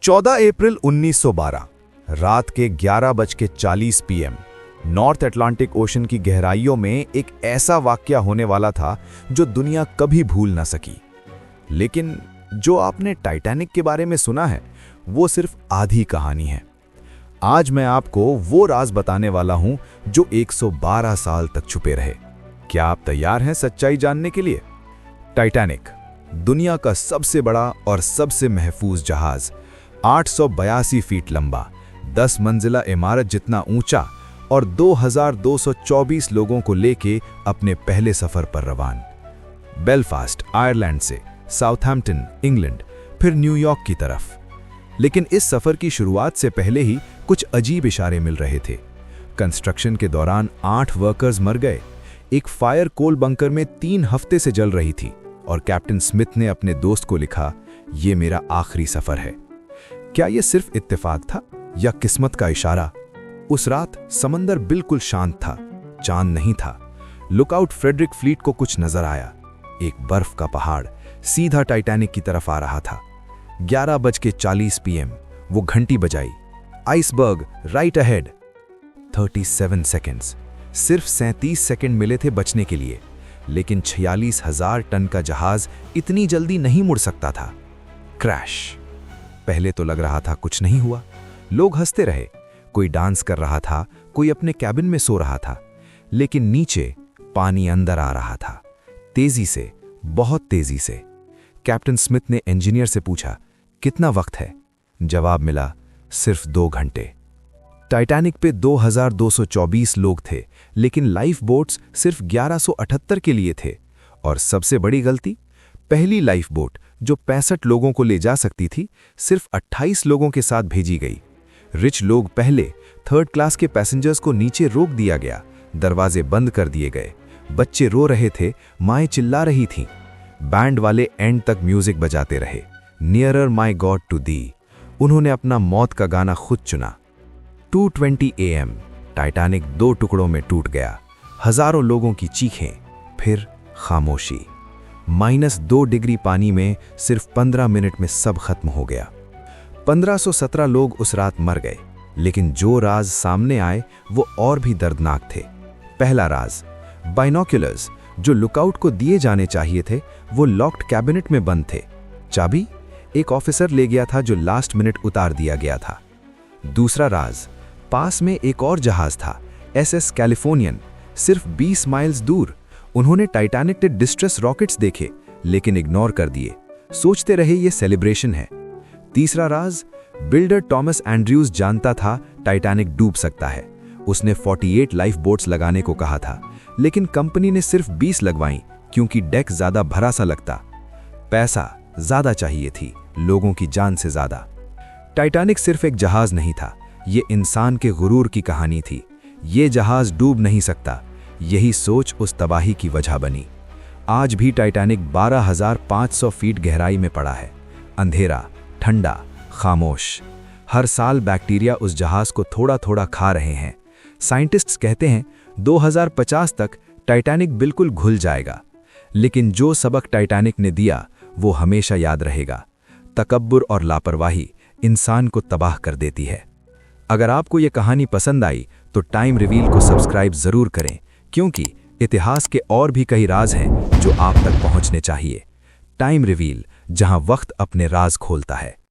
14 अप्रैल 1912 रात के 11:40 PM north Atlantic ocean की गहराइयों में एक ऐसा वाकया होने वाला था जो दुनिया कभी भूल ना सकी। लेकिन जो आपने टाइटैनिक के बारे में सुना है वो सिर्फ आधी कहानी है। आज मैं आपको वो राज बताने वाला हूं जो 112 साल तक छुपे रहे। क्या आप तैयार हैं सच्चाई जानने के लिए? टाइटैनिक दुनिया का सबसे बड़ा और सबसे महफूज जहाज, 882 फीट लंबा, 10 मंजिला इमारत जितना ऊंचा और 2224 लोगों को लेके अपने पहले सफर पर रवान। बेलफास्ट आयरलैंड से साउथहैम्पटन इंग्लैंड, फिर न्यूयॉर्क की तरफ। लेकिन इस सफर की शुरुआत से पहले ही कुछ अजीब इशारे मिल रहे थे। कंस्ट्रक्शन के दौरान 8 वर्कर्स मर गए। एक फायर कोल बंकर में 3 हफ्ते से जल रही थी और कैप्टन स्मिथ ने अपने दोस्त को लिखा, ये मेरा आखिरी सफर है। क्या यह सिर्फ इत्तेफाक था या किस्मत का इशारा? उस रात समंदर बिल्कुल शांत था, चांद नहीं था। लुकआउट फ्रेडरिक फ्लीट को कुछ नजर आया। एक बर्फ का पहाड़ सीधा टाइटैनिक की तरफ आ रहा था। 11:40 PM वो घंटी बजाई, आइसबर्ग राइट अहेड। 37 सेकेंड्स, सिर्फ 37 सेकेंड मिले थे बचने के लिए। लेकिन 46,000 टन का जहाज इतनी जल्दी नहीं मुड़ सकता था। क्रैश। पहले तो लग रहा था कुछ नहीं हुआ। लोग हंसते रहे, कोई डांस कर रहा था, कोई अपने कैबिन में सो रहा था। लेकिन नीचे पानी अंदर आ रहा था, तेजी से, बहुत तेजी से। कैप्टन स्मिथ ने इंजीनियर से पूछा, कितना वक्त है? जवाब मिला, सिर्फ 2 घंटे। टाइटैनिक पे 2224 लोग थे, लेकिन लाइफ बोट्स सिर्फ 1178 के लिए थे। और सबसे बड़ी गलती, पहली लाइफ बोट जो 65 लोगों को ले जा सकती थी, सिर्फ 28 लोगों के साथ भेजी गई। रिच लोग पहले, 3rd क्लास के पैसेंजर्स को नीचे रोक दिया गया, दरवाजे बंद कर दिए गए। बच्चे रो रहे थे, माएं चिल्ला रही थीं। बैंड वाले एंड तक म्यूजिक बजाते रहे, nearer my God to thee. उन्होंने अपना मौत का गाना खुद चुना। 2:20 AM टाइटैनिक 2 टुकड़ों में टूट गया। हजारों लोगों की चीखें, फिर खामोशी। -2 डिग्री पानी में सिर्फ 15 मिनट में सब खत्म हो गया। 1517 लोग उस रात मर गए। लेकिन जो राज सामने आए वो और भी दर्दनाक थे। पहला राज, बाइनोक्यूलर्स जो लुकआउट को दिए जाने चाहिए थे, वो लॉक्ड कैबिनेट में बंद थे। चाबी एक ऑफिसर ले गया था जो लास्ट मिनट उतार दिया गया था। दूसरा राज, पास में एक और जहाज था, SS कैलिफोर्नियन, सिर्फ 20 माइल्स दूर। उन्होंने टाइटैनिक के डिस्ट्रेस रॉकेट्स देखे, लेकिन इग्नोर कर दिए। सोचते रहे ये सेलिब्रेशन है। तीसरा राज, बिल्डर टॉमस एंड्रयूज जानता था टाइटैनिक डूब सकता है। उसने 48 लाइफ बोट्स लगाने को कहा था, लेकिन कंपनी ने सिर्फ 20 लगवाई क्योंकि डेक ज्यादा भरा सा लगता। पैसा ज्यादा चाहिए थी, लोगों की जान से ज्यादा। टाइटैनिक सिर्फ एक जहाज नहीं था, ये इंसान के गुरूर की कहानी थी। ये जहाज डूब नहीं सकता, यही सोच उस तबाही की वजह बनी। आज भी टाइटैनिक 12,500 फीट गहराई में पड़ा है, अंधेरा, ठंडा, खामोश। हर साल बैक्टीरिया उस जहाज को थोड़ा थोड़ा खा रहे हैं। साइंटिस्ट्स कहते हैं 2050 तक टाइटैनिक बिल्कुल घुल जाएगा। लेकिन जो सबक टाइटैनिक ने दिया वो हमेशा याद रहेगा। तकब्बुर और लापरवाही इंसान को तबाह कर देती है। अगर आपको ये कहानी पसंद आई तो टाइम रिवील को सब्सक्राइब जरूर करें, क्योंकि इतिहास के और भी कई राज हैं जो आप तक पहुंचने चाहिए। टाइम रिवील, जहां वक्त अपने राज खोलता है।